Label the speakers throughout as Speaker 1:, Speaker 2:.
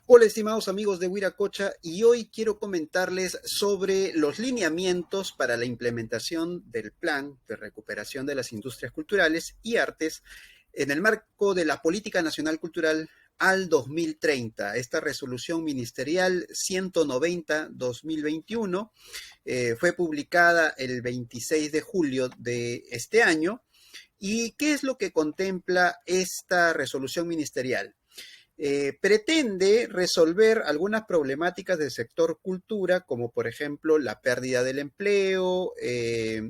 Speaker 1: Hola, estimados amigos de Wiracocha, y hoy quiero comentarles sobre los lineamientos para la implementación del Plan de Recuperación de las Industrias Culturales y Artes en el marco de la Política Nacional Cultural al 2030. Esta resolución ministerial 190-2021 fue publicada el 26 de julio de este año. ¿Y qué es lo que contempla esta resolución ministerial? Pretende resolver algunas problemáticas del sector cultura, como por ejemplo la pérdida del empleo,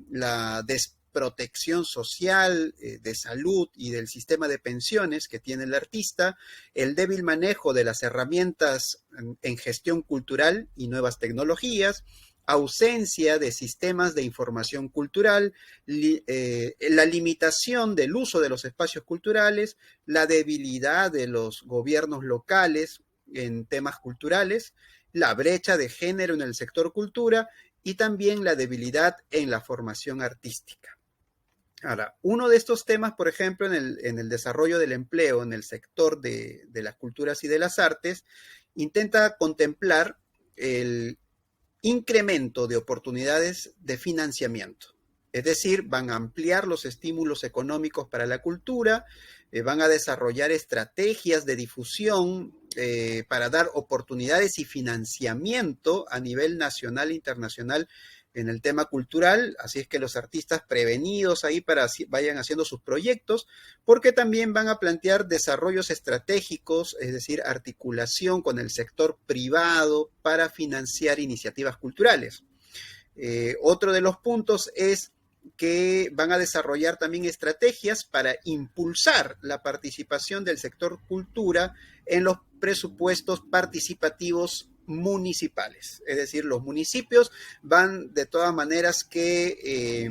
Speaker 1: la desprotección social, de salud y del sistema de pensiones que tiene el artista, el débil manejo de las herramientas en gestión cultural y nuevas tecnologías, ausencia de sistemas de información cultural, la limitación del uso de los espacios culturales, la debilidad de los gobiernos locales en temas culturales, la brecha de género en el sector cultura y también la debilidad en la formación artística. Ahora, uno de estos temas, por ejemplo, en el desarrollo del empleo en el sector de las culturas y de las artes, intenta contemplar el incremento de oportunidades de financiamiento. Es decir, van a ampliar los estímulos económicos para la cultura, van a desarrollar estrategias de difusión para dar oportunidades y financiamiento a nivel nacional e internacional en el tema cultural, así es que los artistas prevenidos ahí para vayan haciendo sus proyectos, porque también van a plantear desarrollos estratégicos, es decir, articulación con el sector privado para financiar iniciativas culturales. Otro de los puntos es que van a desarrollar también estrategias para impulsar la participación del sector cultura en los presupuestos participativos municipales. Es decir, los municipios van de todas maneras que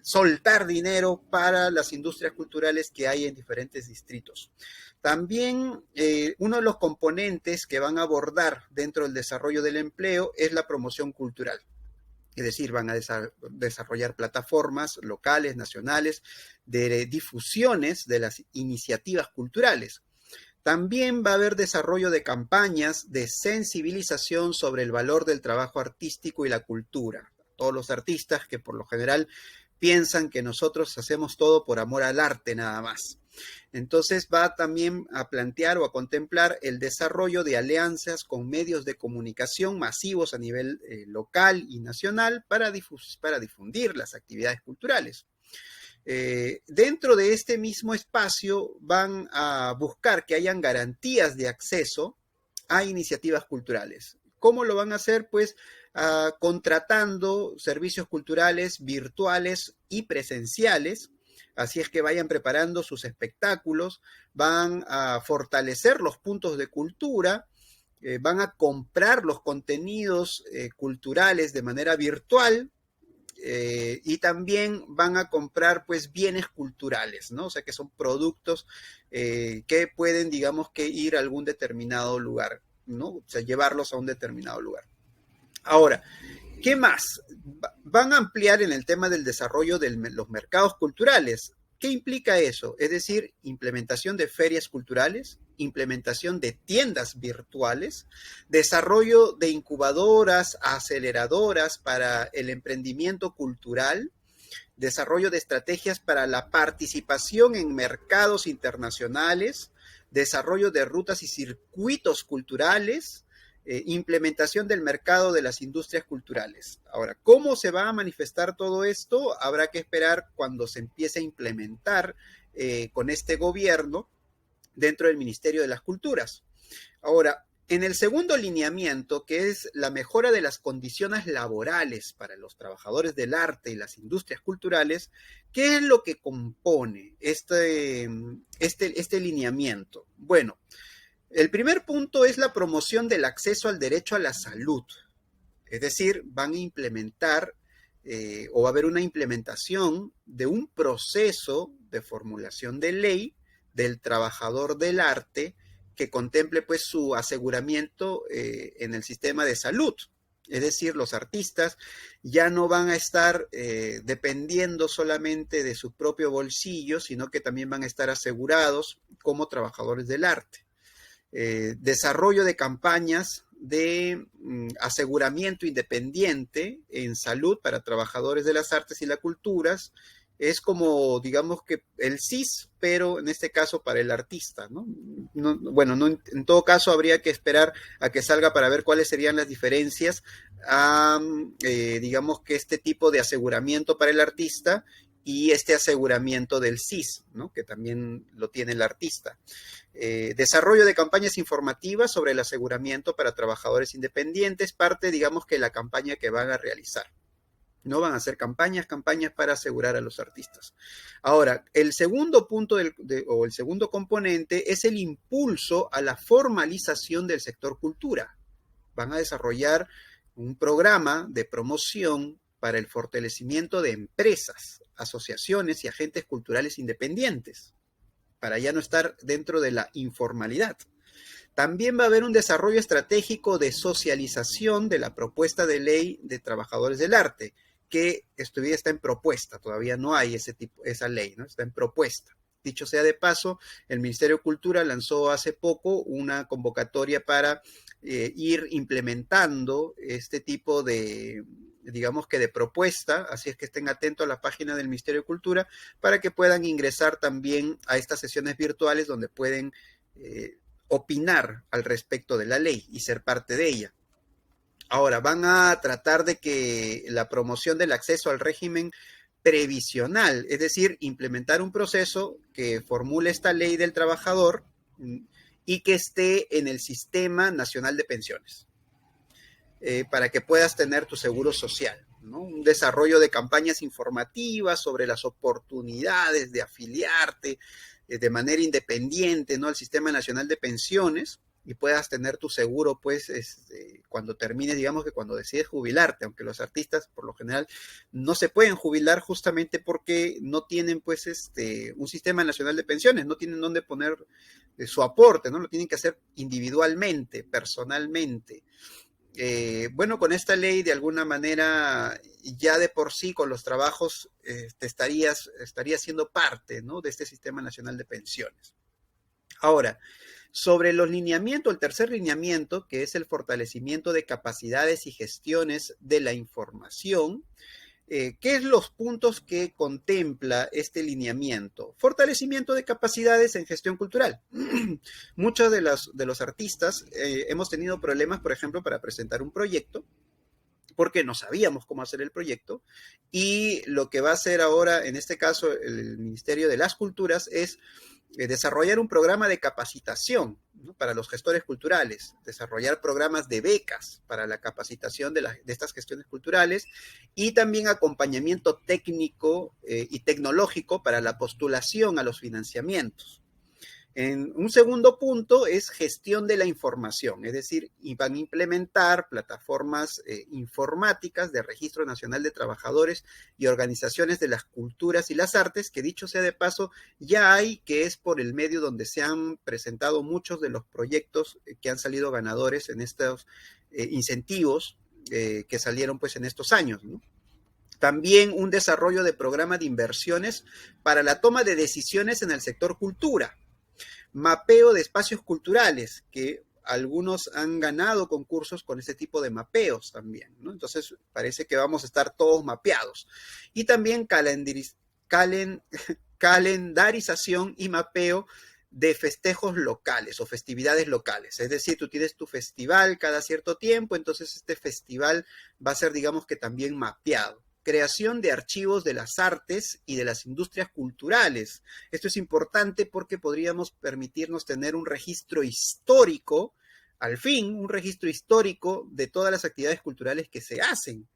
Speaker 1: soltar dinero para las industrias culturales que hay en diferentes distritos. También uno de los componentes que van a abordar dentro del desarrollo del empleo es la promoción cultural. Es decir, van a desarrollar plataformas locales, nacionales, de difusiones de las iniciativas culturales. También va a haber desarrollo de campañas de sensibilización sobre el valor del trabajo artístico y la cultura. Todos los artistas que por lo general piensan que nosotros hacemos todo por amor al arte nada más. Entonces va también a plantear o a contemplar el desarrollo de alianzas con medios de comunicación masivos a nivel local y nacional para difundir las actividades culturales. Dentro de este mismo espacio van a buscar que hayan garantías de acceso a iniciativas culturales. ¿Cómo lo van a hacer? Pues contratando servicios culturales virtuales y presenciales. Así es que vayan preparando sus espectáculos, van a fortalecer los puntos de cultura, van a comprar los contenidos culturales de manera virtual, y también van a comprar pues bienes culturales, ¿no? O sea que son productos que pueden, digamos, que ir a algún determinado lugar, ¿no? O sea, llevarlos a un determinado lugar. Ahora, ¿qué más? Van a ampliar en el tema del desarrollo de los mercados culturales. ¿Qué implica eso? Es decir, implementación de ferias culturales, implementación de tiendas virtuales, desarrollo de incubadoras, aceleradoras para el emprendimiento cultural, desarrollo de estrategias para la participación en mercados internacionales, desarrollo de rutas y circuitos culturales, implementación del mercado de las industrias culturales. Ahora, ¿cómo se va a manifestar todo esto? Habrá que esperar cuando se empiece a implementar con este gobierno dentro del Ministerio de las Culturas. Ahora, en el segundo lineamiento, que es la mejora de las condiciones laborales para los trabajadores del arte y las industrias culturales, ¿qué es lo que compone este lineamiento? Bueno, el primer punto es la promoción del acceso al derecho a la salud. Es decir, van a implementar o va a haber una implementación de un proceso de formulación de ley del trabajador del arte que contemple pues su aseguramiento en el sistema de salud. Es decir, los artistas ya no van a estar dependiendo solamente de su propio bolsillo, sino que también van a estar asegurados como trabajadores del arte. desarrollo de campañas de aseguramiento independiente en salud para trabajadores de las artes y las culturas. Es como, digamos que el CIS, pero en este caso para el artista, ¿no? Bueno, en todo caso habría que esperar a que salga para ver cuáles serían las diferencias a, digamos que este tipo de aseguramiento para el artista y este aseguramiento del CIS, ¿no? Que también lo tiene el artista. Desarrollo de campañas informativas sobre el aseguramiento para trabajadores independientes, parte, digamos, que la campaña que van a realizar. No van a hacer campañas para asegurar a los artistas. Ahora, el segundo punto o el segundo componente es el impulso a la formalización del sector cultura. Van a desarrollar un programa de promoción para el fortalecimiento de empresas, asociaciones y agentes culturales independientes, para ya no estar dentro de la informalidad. También va a haber un desarrollo estratégico de socialización de la propuesta de ley de trabajadores del arte, que está en propuesta, todavía no hay esa ley, ¿no? Está en propuesta. Dicho sea de paso, el Ministerio de Cultura lanzó hace poco una convocatoria para ir implementando este tipo de, digamos que de propuesta, así es que estén atentos a la página del Ministerio de Cultura para que puedan ingresar también a estas sesiones virtuales donde pueden opinar al respecto de la ley y ser parte de ella. Ahora, van a tratar de que la promoción del acceso al régimen previsional, es decir, implementar un proceso que formule esta ley del trabajador y que esté en el Sistema Nacional de Pensiones, para que puedas tener tu seguro social, ¿no? Un desarrollo de campañas informativas sobre las oportunidades de afiliarte de manera independiente, ¿no?, al Sistema Nacional de Pensiones, y puedas tener tu seguro, pues, cuando termines, digamos que cuando decides jubilarte, aunque los artistas, por lo general, no se pueden jubilar justamente porque no tienen, pues, un sistema nacional de pensiones, no tienen dónde poner su aporte, ¿no? Lo tienen que hacer individualmente, personalmente. Bueno, con esta ley, de alguna manera, ya de por sí, con los trabajos, estarías siendo parte, ¿no?, de este Sistema Nacional de Pensiones. Ahora, sobre los lineamientos, el tercer lineamiento, que es el fortalecimiento de capacidades y gestiones de la información, ¿qué es los puntos que contempla este lineamiento? Fortalecimiento de capacidades en gestión cultural. Muchos de los artistas hemos tenido problemas, por ejemplo, para presentar un proyecto, porque no sabíamos cómo hacer el proyecto, y lo que va a hacer ahora, en este caso, el Ministerio de las Culturas, es desarrollar un programa de capacitación, ¿no?, para los gestores culturales, desarrollar programas de becas para la capacitación de estas gestiones culturales y también acompañamiento técnico y tecnológico para la postulación a los financiamientos. En un segundo punto es gestión de la información, es decir, van a implementar plataformas informáticas de Registro Nacional de Trabajadores y Organizaciones de las Culturas y las Artes, que dicho sea de paso, ya hay, que es por el medio donde se han presentado muchos de los proyectos que han salido ganadores en estos incentivos que salieron, pues, en estos años, ¿no? También un desarrollo de programa de inversiones para la toma de decisiones en el sector cultura. Mapeo de espacios culturales, que algunos han ganado concursos con este tipo de mapeos también, ¿no? Entonces parece que vamos a estar todos mapeados. Y también calendarización y mapeo de festejos locales o festividades locales. Es decir, tú tienes tu festival cada cierto tiempo, entonces este festival va a ser, digamos que también mapeado. Creación de archivos de las artes y de las industrias culturales. Esto es importante porque podríamos permitirnos tener un registro histórico, al fin, un registro histórico de todas las actividades culturales que se hacen.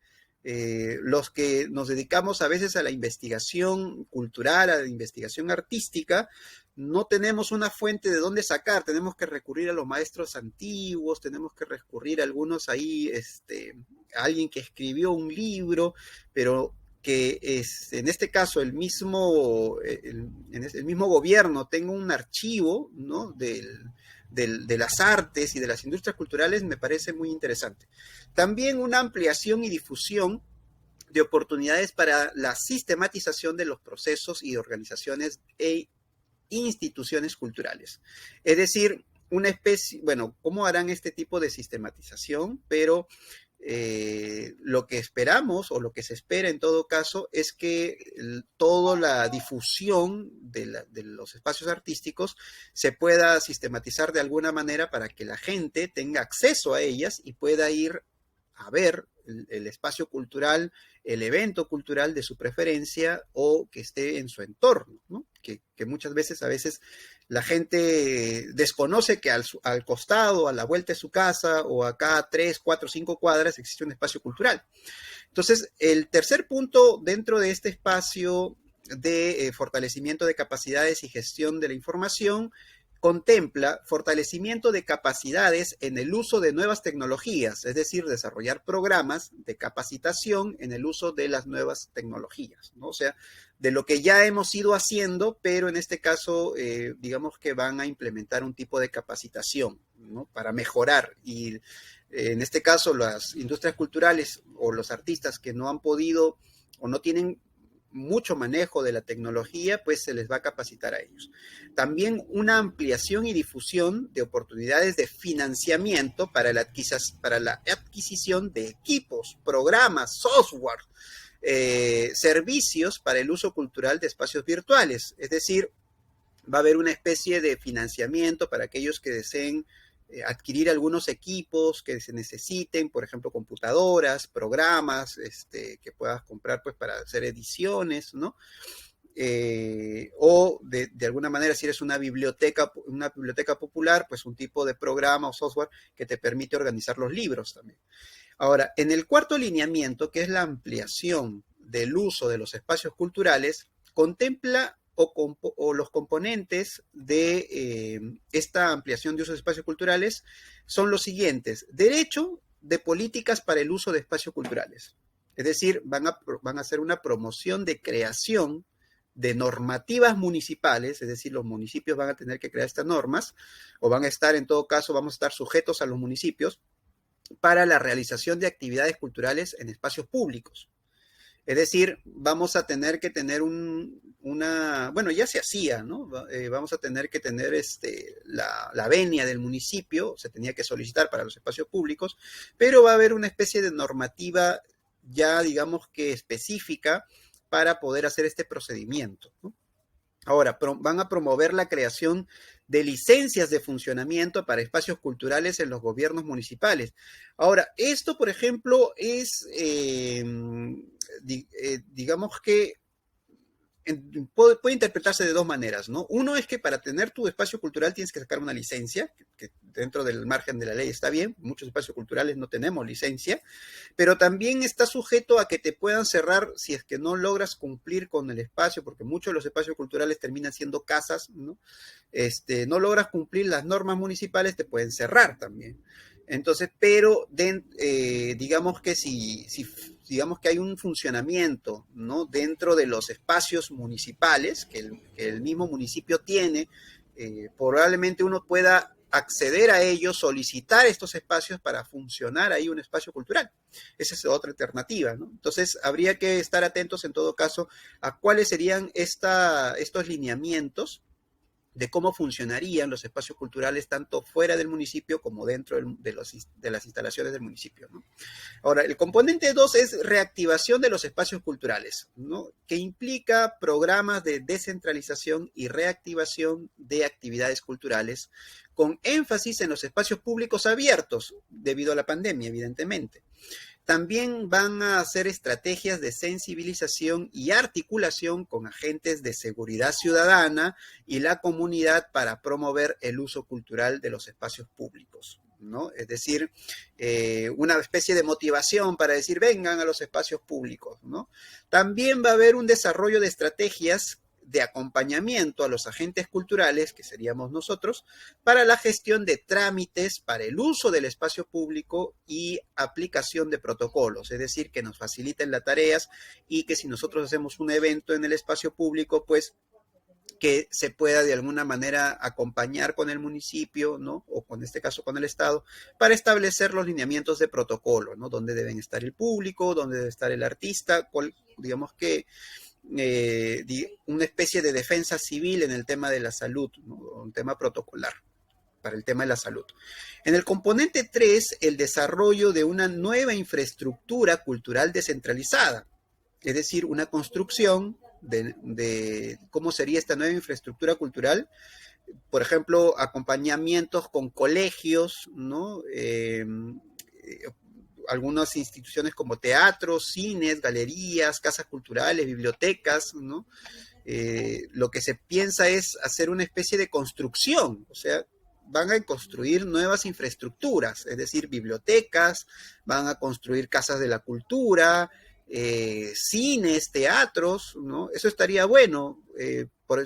Speaker 1: Los que nos dedicamos a veces a la investigación cultural, a la investigación artística, no tenemos una fuente de dónde sacar, tenemos que recurrir a los maestros antiguos, tenemos que recurrir a algunos ahí, a alguien que escribió un libro, pero que es, en este caso, el mismo gobierno tenga un archivo, ¿no?, de las artes y de las industrias culturales, me parece muy interesante. También una ampliación y difusión de oportunidades para la sistematización de los procesos y organizaciones e instituciones culturales. Es decir, una especie, bueno, cómo harán este tipo de sistematización, pero lo que esperamos o lo que se espera en todo caso es que toda la difusión de los espacios artísticos se pueda sistematizar de alguna manera para que la gente tenga acceso a ellas y pueda ir a ver el espacio cultural, el evento cultural de su preferencia o que esté en su entorno, ¿no? Que muchas veces, a veces, la gente desconoce que al costado, a la vuelta de su casa o acá a 3, 4, 5 cuadras existe un espacio cultural. Entonces, el tercer punto dentro de este espacio de fortalecimiento de capacidades y gestión de la información contempla fortalecimiento de capacidades en el uso de nuevas tecnologías, es decir, desarrollar programas de capacitación en el uso de las nuevas tecnologías, ¿no? O sea, de lo que ya hemos ido haciendo, pero en este caso, digamos que van a implementar un tipo de capacitación, ¿no? Para mejorar y en este caso las industrias culturales o los artistas que no han podido o no tienen mucho manejo de la tecnología, pues se les va a capacitar a ellos. También una ampliación y difusión de oportunidades de financiamiento para la adquisición de equipos, programas, software, servicios para el uso cultural de espacios virtuales. Es decir, va a haber una especie de financiamiento para aquellos que deseen adquirir algunos equipos que se necesiten, por ejemplo, computadoras, programas, que puedas comprar pues para hacer ediciones, ¿no? O de alguna manera, si eres una biblioteca popular, pues un tipo de programa o software que te permite organizar los libros también. Ahora, en el cuarto lineamiento, que es la ampliación del uso de los espacios culturales, contempla o los componentes de esta ampliación de uso de espacios culturales son los siguientes. Derecho de políticas para el uso de espacios culturales. Es decir, van a hacer una promoción de creación de normativas municipales, es decir, los municipios van a tener que crear estas normas, o van a estar, en todo caso, vamos a estar sujetos a los municipios para la realización de actividades culturales en espacios públicos. Es decir, vamos a tener que tener bueno, ya se hacía, ¿no? Vamos a tener que tener la venia del municipio, se tenía que solicitar para los espacios públicos, pero va a haber una especie de normativa ya, digamos que específica para poder hacer este procedimiento, ¿no? Ahora, van a promover la creación de licencias de funcionamiento para espacios culturales en los gobiernos municipales. Ahora, esto, por ejemplo, es, digamos que puede interpretarse de dos maneras, ¿no? Uno es que para tener tu espacio cultural tienes que sacar una licencia, que dentro del margen de la ley está bien, muchos espacios culturales no tenemos licencia, pero también está sujeto a que te puedan cerrar si es que no logras cumplir con el espacio, porque muchos de los espacios culturales terminan siendo casas, ¿no? No logras cumplir las normas municipales, te pueden cerrar también. Entonces, pero digamos que digamos que hay un funcionamiento, ¿no? Dentro de los espacios municipales que el mismo municipio tiene, probablemente uno pueda acceder a ellos, solicitar estos espacios para funcionar ahí un espacio cultural. Esa es otra alternativa, ¿no? Entonces, habría que estar atentos en todo caso a cuáles serían estos lineamientos de cómo funcionarían los espacios culturales tanto fuera del municipio como dentro de las instalaciones del municipio, ¿no? Ahora, el componente 2 es reactivación de los espacios culturales, ¿no? Que implica programas de descentralización y reactivación de actividades culturales con énfasis en los espacios públicos abiertos, debido a la pandemia, evidentemente. También van a hacer estrategias de sensibilización y articulación con agentes de seguridad ciudadana y la comunidad para promover el uso cultural de los espacios públicos, ¿no? Es decir, una especie de motivación para decir, vengan a los espacios públicos, ¿no? También va a haber un desarrollo de estrategias de acompañamiento a los agentes culturales, que seríamos nosotros, para la gestión de trámites para el uso del espacio público y aplicación de protocolos, es decir, que nos faciliten las tareas y que si nosotros hacemos un evento en el espacio público, pues que se pueda de alguna manera acompañar con el municipio, ¿no? O con este caso con el Estado, para establecer los lineamientos de protocolo, ¿no? Dónde deben estar el público, dónde debe estar el artista, digamos que una especie de defensa civil en el tema de la salud, ¿no? Un tema protocolar. para el tema de la salud. En el componente 3, el desarrollo de una nueva infraestructura cultural descentralizada, es decir, una construcción de cómo sería esta nueva infraestructura cultural, por ejemplo, acompañamientos con colegios, ¿no? Algunas instituciones como teatros, cines, galerías, casas culturales, bibliotecas, ¿no? Lo que se piensa es hacer una especie de construcción, o sea, van a construir nuevas infraestructuras, es decir, bibliotecas, van a construir casas de la cultura, cines, teatros, ¿no? Eso estaría bueno,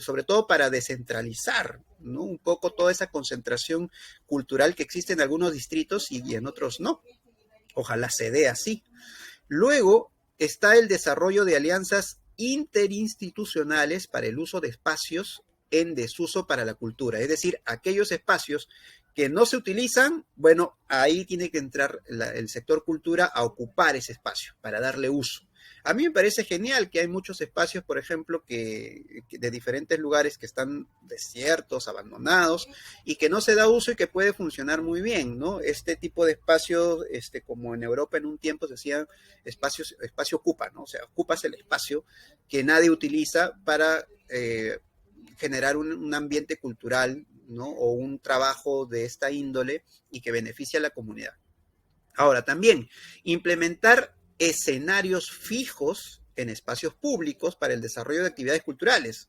Speaker 1: sobre todo para descentralizar, ¿no? Un poco toda esa concentración cultural que existe en algunos distritos y en otros no. Ojalá se dé así. Luego está el desarrollo de alianzas interinstitucionales para el uso de espacios en desuso para la cultura, es decir, aquellos espacios que no se utilizan, bueno, ahí tiene que entrar el sector cultura a ocupar ese espacio para darle uso. A mí me parece genial que hay muchos espacios, por ejemplo, que de diferentes lugares que están desiertos, abandonados, y que no se da uso y que puede funcionar muy bien, ¿no? Este tipo de espacios, como en Europa en un tiempo se hacían espacio ocupa, ¿no? O sea, ocupas el espacio que nadie utiliza para generar un ambiente cultural, ¿no? O un trabajo de esta índole y que beneficie a la comunidad. Ahora, también implementar escenarios fijos en espacios públicos para el desarrollo de actividades culturales.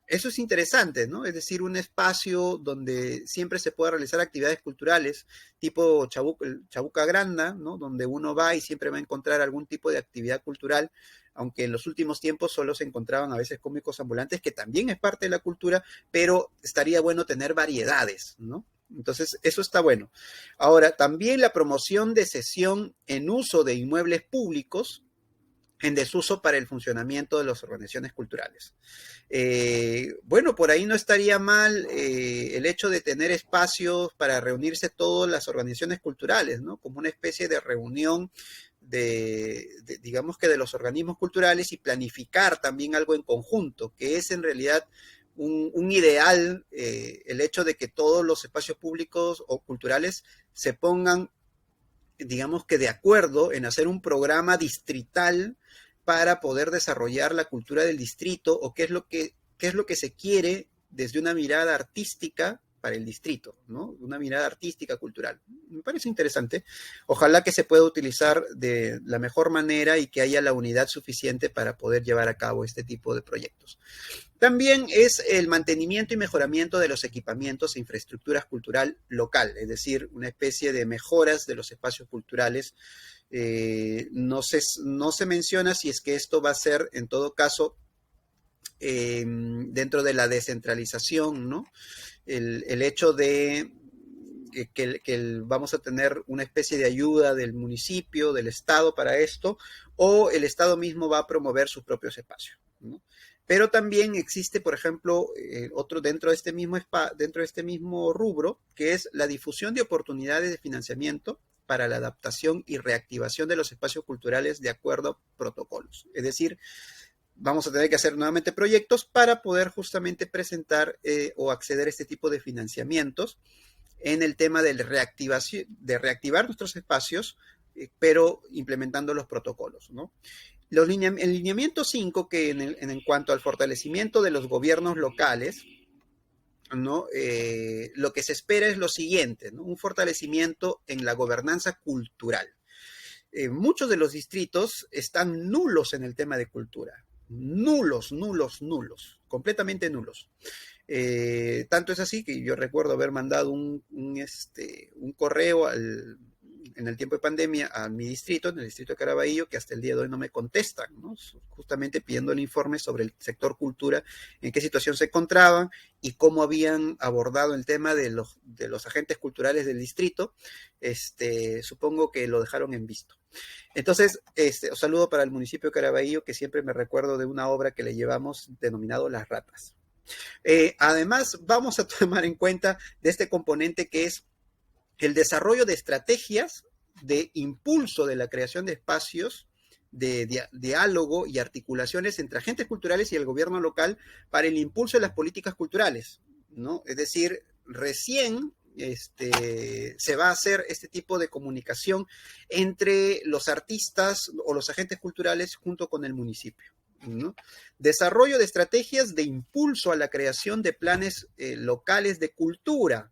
Speaker 1: Eso es interesante, ¿no? Es decir, un espacio donde siempre se pueda realizar actividades culturales, tipo Chabuca Granda, ¿no? Donde uno va y siempre va a encontrar algún tipo de actividad cultural, aunque en los últimos tiempos solo se encontraban a veces cómicos ambulantes, que también es parte de la cultura, pero estaría bueno tener variedades, ¿no? Entonces, eso está bueno. Ahora, también la promoción de cesión en uso de inmuebles públicos en desuso para el funcionamiento de las organizaciones culturales. Bueno, por ahí no estaría mal el hecho de tener espacios para reunirse todas las organizaciones culturales, ¿no? Como una especie de reunión digamos que de los organismos culturales y planificar también algo en conjunto, que es en realidad un ideal, el hecho de que todos los espacios públicos o culturales se pongan, digamos que de acuerdo en hacer un programa distrital para poder desarrollar la cultura del distrito o qué es lo que se quiere desde una mirada artística para el distrito, ¿no? Una mirada artística, cultural. Me parece interesante. Ojalá que se pueda utilizar de la mejor manera y que haya la unidad suficiente para poder llevar a cabo este tipo de proyectos. También es el mantenimiento y mejoramiento de los equipamientos e infraestructuras cultural local, es decir, una especie de mejoras de los espacios culturales. No se menciona si es que esto va a ser, en todo caso, dentro de la descentralización, ¿no? El hecho de que vamos a tener una especie de ayuda del municipio, del Estado para esto, o el Estado mismo va a promover sus propios espacios, ¿no? Pero también existe, por ejemplo, otro dentro de este mismo rubro, que es la difusión de oportunidades de financiamiento para la adaptación y reactivación de los espacios culturales de acuerdo a protocolos. Es decir, vamos a tener que hacer nuevamente proyectos para poder justamente presentar o acceder a este tipo de financiamientos en el tema de reactivar nuestros espacios, pero implementando los protocolos, ¿no? El lineamiento 5, que en cuanto al fortalecimiento de los gobiernos locales, ¿no? Lo que se espera es lo siguiente, ¿no? Un fortalecimiento en la gobernanza cultural. Muchos de los distritos están nulos en el tema de cultura. Nulos, completamente nulos. Tanto es así que yo recuerdo haber mandado un correo en el tiempo de pandemia a mi distrito, en el distrito de Caraballo, que hasta el día de hoy no me contestan, ¿no? Justamente pidiendo el informe sobre el sector cultura, en qué situación se encontraban y cómo habían abordado el tema de los agentes culturales del distrito. Supongo que lo dejaron en visto. Entonces, os saludo para el municipio de Caraballo, que siempre me recuerdo de una obra que le llevamos denominado Las Ratas. Además, vamos a tomar en cuenta de este componente que es el desarrollo de estrategias de impulso de la creación de espacios de diálogo y articulaciones entre agentes culturales y el gobierno local para el impulso de las políticas culturales, ¿no? Es decir, recién se va a hacer este tipo de comunicación entre los artistas o los agentes culturales junto con el municipio, ¿no? Desarrollo de estrategias de impulso a la creación de planes locales de cultura.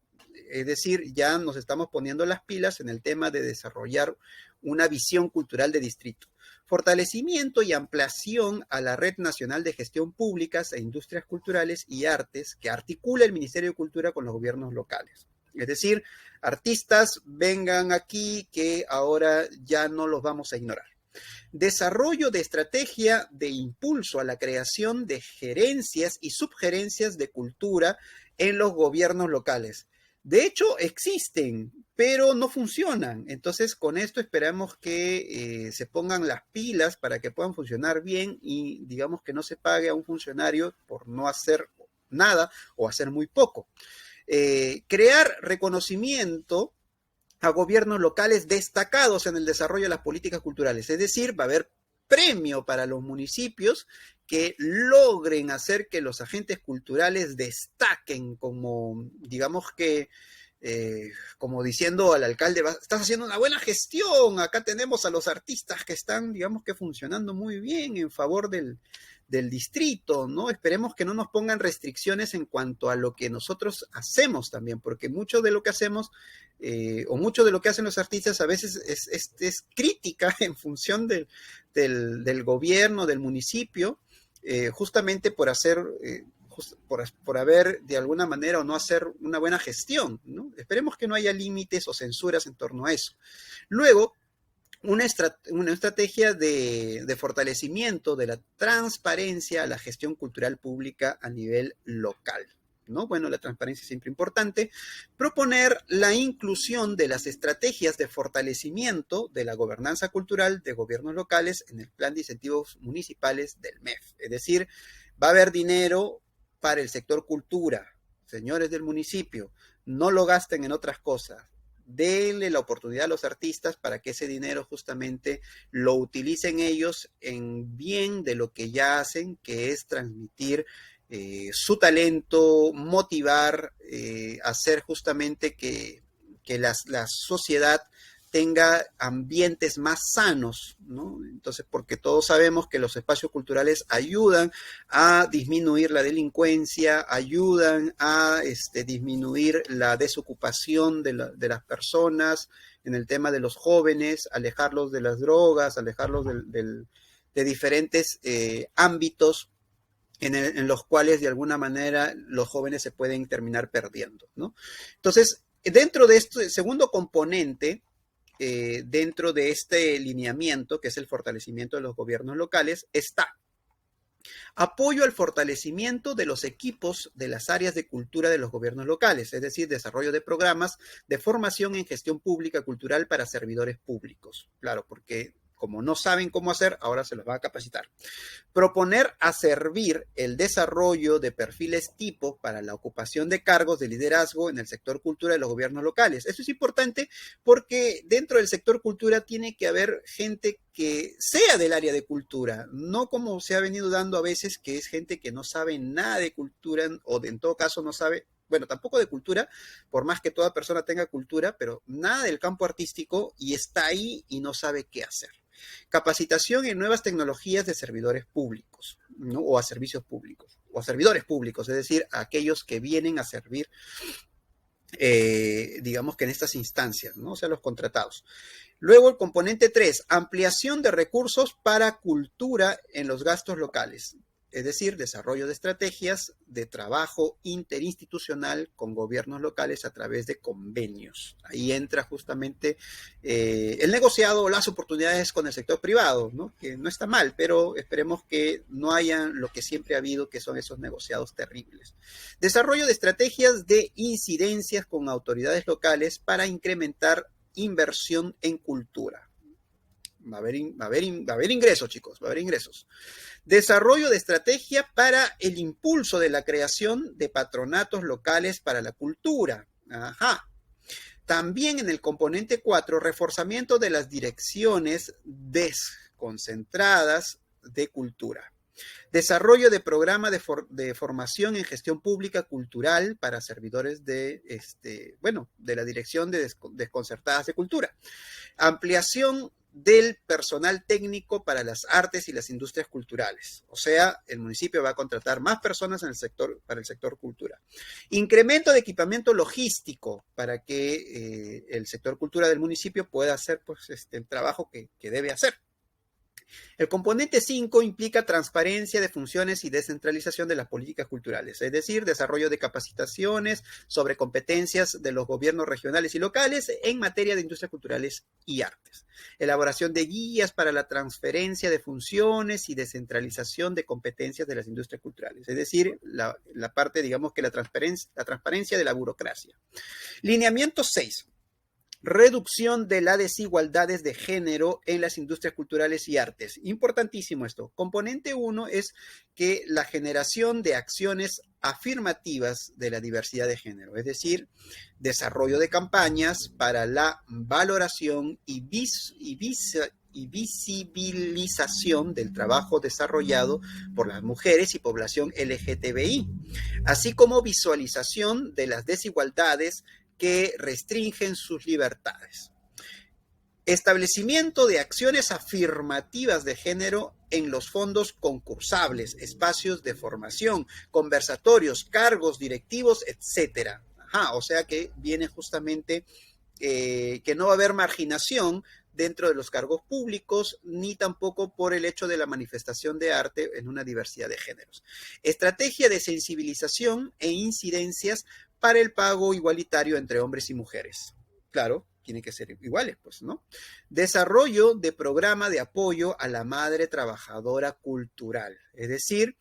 Speaker 1: Es decir, ya nos estamos poniendo las pilas en el tema de desarrollar una visión cultural de distrito. Fortalecimiento y ampliación a la Red Nacional de Gestión Públicas e Industrias Culturales y Artes que articula el Ministerio de Cultura con los gobiernos locales. Es decir, artistas vengan aquí que ahora ya no los vamos a ignorar. Desarrollo de estrategia de impulso a la creación de gerencias y subgerencias de cultura en los gobiernos locales. De hecho, existen, pero no funcionan. Entonces, con esto esperamos que se pongan las pilas para que puedan funcionar bien y digamos que no se pague a un funcionario por no hacer nada o hacer muy poco. Crear reconocimiento a gobiernos locales destacados en el desarrollo de las políticas culturales. Es decir, va a haber premio para los municipios que logren hacer que los agentes culturales destaquen como, digamos que, como diciendo al alcalde, estás haciendo una buena gestión, acá tenemos a los artistas que están, digamos que funcionando muy bien en favor del distrito, ¿no? Esperemos que no nos pongan restricciones en cuanto a lo que nosotros hacemos también, porque mucho de lo que hacemos o mucho de lo que hacen los artistas a veces es crítica en función del gobierno, del municipio, justamente por hacer, por haber de alguna manera o no hacer una buena gestión, ¿no? Esperemos que no haya límites o censuras en torno a eso. Luego, una estrategia de fortalecimiento de la transparencia a la gestión cultural pública a nivel local, ¿no? Bueno, la transparencia es siempre importante. Proponer la inclusión de las estrategias de fortalecimiento de la gobernanza cultural de gobiernos locales en el plan de incentivos municipales del MEF. Es decir, va a haber dinero para el sector cultura. Señores del municipio, no lo gasten en otras cosas. Denle la oportunidad a los artistas para que ese dinero justamente lo utilicen ellos en bien de lo que ya hacen, que es transmitir su talento, motivar, hacer justamente que la sociedad tenga ambientes más sanos, ¿no? Entonces, porque todos sabemos que los espacios culturales ayudan a disminuir la delincuencia, ayudan a disminuir la desocupación de las personas, en el tema de los jóvenes, alejarlos de las drogas, alejarlos de diferentes ámbitos en los cuales de alguna manera los jóvenes se pueden terminar perdiendo, ¿no? Entonces, dentro de este segundo componente, dentro de este lineamiento, que es el fortalecimiento de los gobiernos locales, está apoyo al fortalecimiento de los equipos de las áreas de cultura de los gobiernos locales, es decir, desarrollo de programas de formación en gestión pública cultural para servidores públicos. Claro, porque como no saben cómo hacer, ahora se los va a capacitar. Proponer a servir el desarrollo de perfiles tipo para la ocupación de cargos de liderazgo en el sector cultura de los gobiernos locales. Eso es importante porque dentro del sector cultura tiene que haber gente que sea del área de cultura, no como se ha venido dando a veces, que es gente que no sabe nada de cultura o en todo caso no sabe, bueno, tampoco de cultura, por más que toda persona tenga cultura, pero nada del campo artístico y está ahí y no sabe qué hacer. Capacitación en nuevas tecnologías de servidores públicos, ¿no? O a servicios públicos, o a servidores públicos, es decir, a aquellos que vienen a servir, digamos que en estas instancias, ¿no? O sea, los contratados. Luego el componente 3, ampliación de recursos para cultura en los gastos locales. Es decir, desarrollo de estrategias de trabajo interinstitucional con gobiernos locales a través de convenios. Ahí entra justamente el negociado o las oportunidades con el sector privado, ¿no? Que no está mal, pero esperemos que no haya lo que siempre ha habido, que son esos negociados terribles. Desarrollo de estrategias de incidencias con autoridades locales para incrementar inversión en cultura. Va a haber ingresos, chicos, va a haber ingresos. Desarrollo de estrategia para el impulso de la creación de patronatos locales para la cultura. Ajá. También en el componente 4, reforzamiento de las direcciones desconcentradas de cultura. Desarrollo de programa de formación en gestión pública cultural para servidores de la Dirección de Desconcertadas de Cultura. Ampliación del personal técnico para las artes y las industrias culturales. O sea, el municipio va a contratar más personas para el sector cultura. Incremento de equipamiento logístico para que el sector cultura del municipio pueda hacer el trabajo que debe hacer. El componente 5 implica transparencia de funciones y descentralización de las políticas culturales, es decir, desarrollo de capacitaciones sobre competencias de los gobiernos regionales y locales en materia de industrias culturales y artes. Elaboración de guías para la transferencia de funciones y descentralización de competencias de las industrias culturales, es decir, la parte, digamos que la transparencia de la burocracia. Lineamiento 6. Reducción de las desigualdades de género en las industrias culturales y artes. Importantísimo esto. Componente 1 es que la generación de acciones afirmativas de la diversidad de género, es decir, desarrollo de campañas para la valoración y visibilización del trabajo desarrollado por las mujeres y población LGTBI, así como visualización de las desigualdades que restringen sus libertades. Establecimiento de acciones afirmativas de género en los fondos concursables, espacios de formación, conversatorios, cargos directivos, etc. O sea que viene justamente que no va a haber marginación dentro de los cargos públicos, ni tampoco por el hecho de la manifestación de arte en una diversidad de géneros. Estrategia de sensibilización e incidencias para el pago igualitario entre hombres y mujeres. Claro, tienen que ser iguales, pues, ¿no? Desarrollo de programa de apoyo a la madre trabajadora cultural, es decir,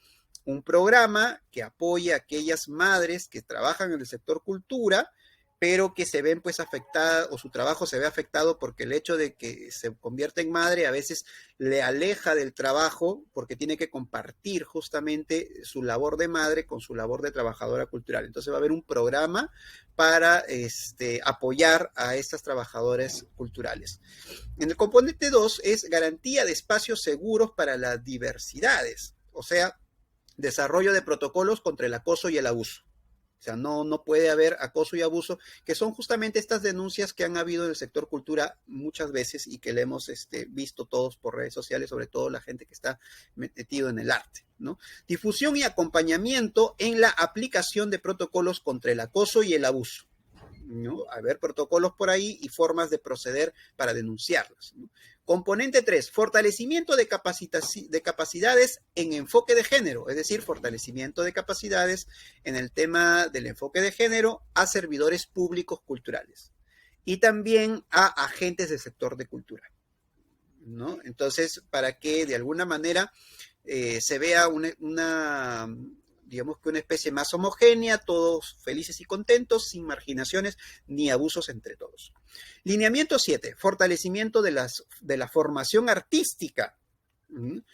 Speaker 1: un programa que apoye a aquellas madres que trabajan en el sector cultura, pero que se ven pues afectadas o su trabajo se ve afectado porque el hecho de que se convierta en madre a veces le aleja del trabajo porque tiene que compartir justamente su labor de madre con su labor de trabajadora cultural. Entonces va a haber un programa para apoyar a estas trabajadoras culturales. En el componente 2 es garantía de espacios seguros para las diversidades, o sea, desarrollo de protocolos contra el acoso y el abuso. O sea, no puede haber acoso y abuso, que son justamente estas denuncias que han habido en el sector cultura muchas veces y que le hemos visto todos por redes sociales, sobre todo la gente que está metido en el arte, ¿no? Difusión y acompañamiento en la aplicación de protocolos contra el acoso y el abuso, ¿no? Haber protocolos por ahí y formas de proceder para denunciarlas, ¿no? Componente 3, fortalecimiento de capacidades en enfoque de género, es decir, fortalecimiento de capacidades en el tema del enfoque de género a servidores públicos culturales y también a agentes del sector de cultura, ¿no? Entonces, para que de alguna manera se vea digamos que una especie más homogénea, todos felices y contentos, sin marginaciones ni abusos entre todos. Lineamiento 7, fortalecimiento de la formación artística. En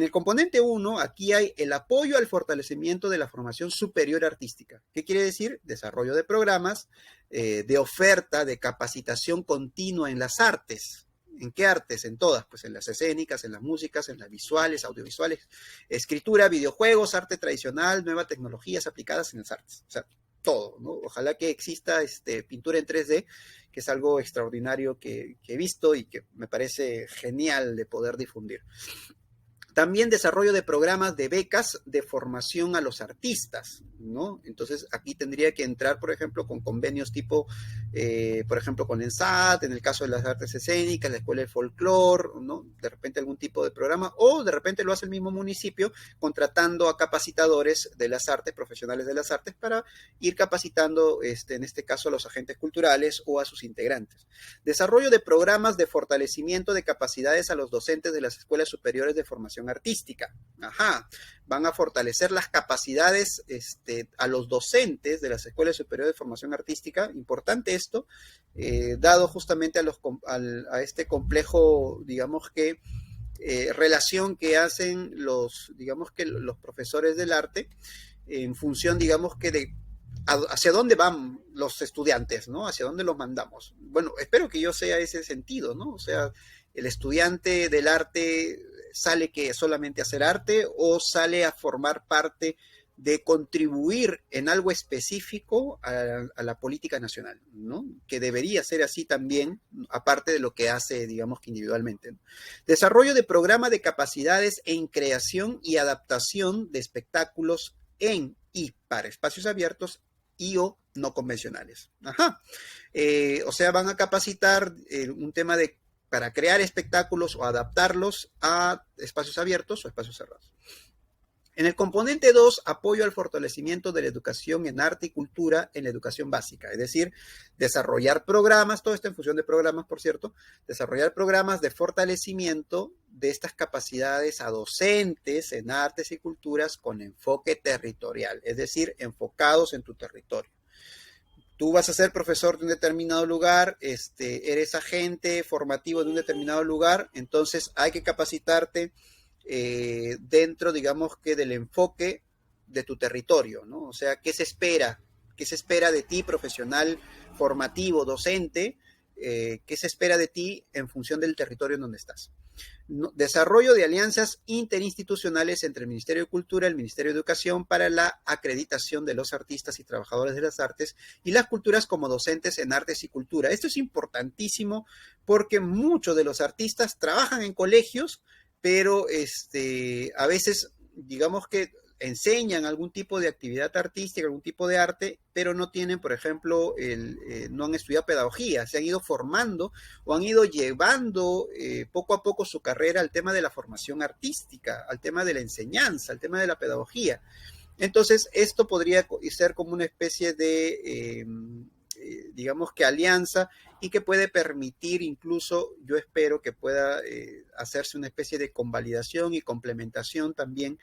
Speaker 1: el componente 1, aquí hay el apoyo al fortalecimiento de la formación superior artística. ¿Qué quiere decir? Desarrollo de programas, de oferta, de capacitación continua en las artes. ¿En qué artes? En todas, pues en las escénicas, en las músicas, en las visuales, audiovisuales, escritura, videojuegos, arte tradicional, nuevas tecnologías aplicadas en las artes. O sea, todo, ¿no? Ojalá que exista pintura en 3D, que es algo extraordinario que he visto y que me parece genial de poder difundir. También desarrollo de programas de becas de formación a los artistas, ¿no? Entonces, aquí tendría que entrar, por ejemplo, con convenios tipo, por ejemplo, con ENSAT, en el caso de las artes escénicas, la Escuela de Folclore, ¿no? De repente algún tipo de programa, o de repente lo hace el mismo municipio, contratando a capacitadores de las artes, profesionales de las artes, para ir capacitando, en este caso, a los agentes culturales o a sus integrantes. Desarrollo de programas de fortalecimiento de capacidades a los docentes de las escuelas superiores de formación artística. Van a fortalecer las capacidades a los docentes de las escuelas superiores de formación artística. Importante esto, dado justamente a este complejo, digamos que, relación que hacen los profesores del arte en función, digamos que de hacia dónde van los estudiantes, ¿no? Hacia dónde los mandamos. Bueno, espero que yo sea ese sentido, ¿no? O sea, el estudiante del arte sale que solamente hacer arte o sale a formar parte de contribuir en algo específico a la política nacional, ¿no? Que debería ser así también, aparte de lo que hace, digamos que individualmente, ¿no? Desarrollo de programa de capacidades en creación y adaptación de espectáculos en y para espacios abiertos y o no convencionales. Ajá. O sea, van a capacitar un tema de para crear espectáculos o adaptarlos a espacios abiertos o espacios cerrados. En el componente 2, apoyo al fortalecimiento de la educación en arte y cultura en la educación básica, es decir, desarrollar programas, todo esto en función de programas, por cierto, desarrollar programas de fortalecimiento de estas capacidades a docentes en artes y culturas con enfoque territorial, es decir, enfocados en tu territorio. Tú vas a ser profesor de un determinado lugar, eres agente formativo de un determinado lugar, entonces hay que capacitarte dentro, digamos que del enfoque de tu territorio, ¿no? O sea, ¿qué se espera? ¿Qué se espera de ti, profesional, formativo, docente? ¿Qué se espera de ti en función del territorio en donde estás? ¿No? Desarrollo de alianzas interinstitucionales entre el Ministerio de Cultura y el Ministerio de Educación para la acreditación de los artistas y trabajadores de las artes y las culturas como docentes en artes y cultura. Esto es importantísimo porque muchos de los artistas trabajan en colegios, pero a veces, digamos que enseñan algún tipo de actividad artística, algún tipo de arte, pero no tienen, por ejemplo, no han estudiado pedagogía, se han ido formando o han ido llevando poco a poco su carrera al tema de la formación artística, al tema de la enseñanza, al tema de la pedagogía. Entonces, esto podría ser como una especie de, digamos que alianza y que puede permitir incluso, yo espero que pueda hacerse una especie de convalidación y complementación también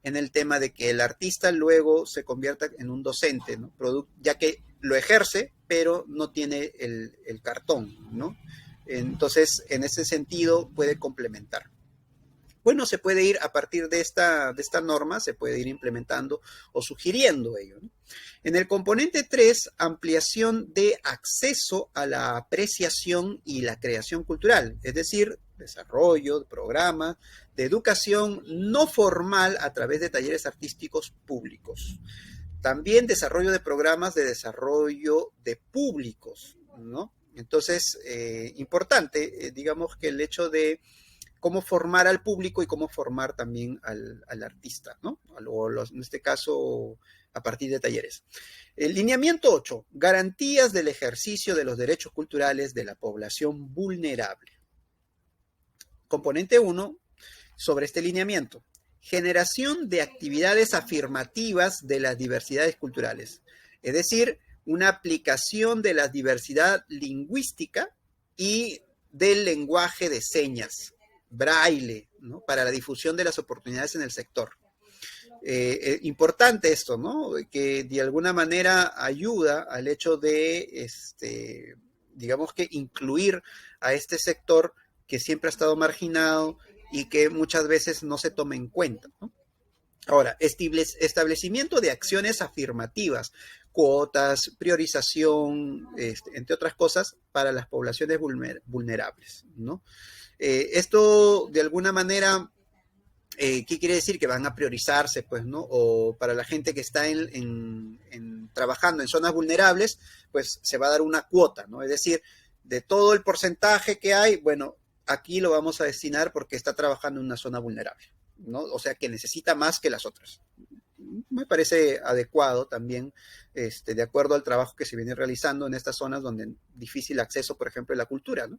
Speaker 1: en el tema de que el artista luego se convierta en un docente, ¿no? Ya que lo ejerce, pero no tiene el cartón, ¿no? Entonces, en ese sentido, puede complementar. Bueno, se puede ir a partir de esta norma, se puede ir implementando o sugiriendo ello, ¿no? En el componente 3, ampliación de acceso a la apreciación y la creación cultural, es decir, desarrollo de programas de educación no formal a través de talleres artísticos públicos. También desarrollo de programas de desarrollo de públicos, ¿no? Entonces, importante, digamos que el hecho de cómo formar al público y cómo formar también al artista, ¿no? En este caso, a partir de talleres. El lineamiento 8, garantías del ejercicio de los derechos culturales de la población vulnerable. Componente 1, sobre este lineamiento. Generación de actividades afirmativas de las diversidades culturales. Es decir, una aplicación de la diversidad lingüística y del lenguaje de señas, braille, ¿no? Para la difusión de las oportunidades en el sector. Importante esto, ¿no? Que de alguna manera ayuda al hecho de, digamos que incluir a este sector que siempre ha estado marginado y que muchas veces no se toma en cuenta, ¿no? Ahora, establecimiento de acciones afirmativas, cuotas, priorización, entre otras cosas, para las poblaciones vulnerables, ¿no? Esto, de alguna manera, ¿qué quiere decir? Que van a priorizarse, pues, ¿no? O para la gente que está trabajando en zonas vulnerables, pues se va a dar una cuota, ¿no? Es decir, de todo el porcentaje que hay, bueno, aquí lo vamos a destinar porque está trabajando en una zona vulnerable, ¿no? O sea, que necesita más que las otras. Me parece adecuado también, de acuerdo al trabajo que se viene realizando en estas zonas donde es difícil acceso, por ejemplo, a la cultura, ¿no?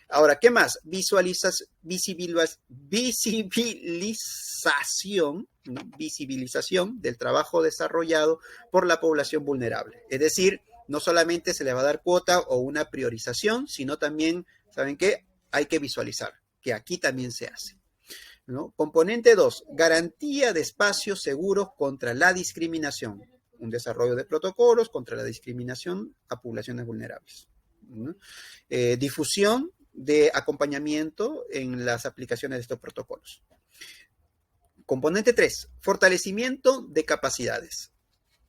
Speaker 1: Ahora, ¿qué más? Visibilización, ¿no? Visibilización del trabajo desarrollado por la población vulnerable. Es decir, no solamente se le va a dar cuota o una priorización, sino también, ¿saben qué? Hay que visualizar, que aquí también se hace, ¿no? Componente 2, garantía de espacios seguros contra la discriminación. Un desarrollo de protocolos contra la discriminación a poblaciones vulnerables, ¿no? Difusión de acompañamiento en las aplicaciones de estos protocolos. Componente 3, fortalecimiento de capacidades.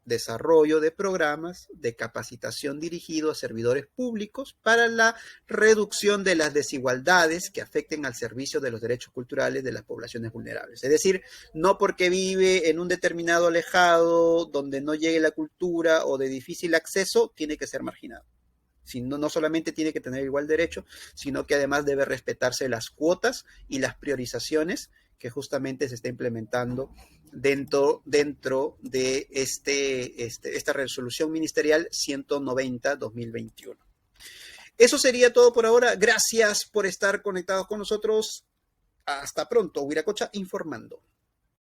Speaker 1: desarrollo de programas de capacitación dirigido a servidores públicos para la reducción de las desigualdades que afecten al servicio de los derechos culturales de las poblaciones vulnerables. Es decir, no porque vive en un determinado alejado donde no llegue la cultura o de difícil acceso, tiene que ser marginado. Sino, no solamente tiene que tener igual derecho, sino que además debe respetarse las cuotas y las priorizaciones que justamente se está implementando dentro de esta resolución ministerial 190-2021. Eso sería todo por ahora. Gracias por estar conectados con nosotros. Hasta pronto. Wiracocha informando.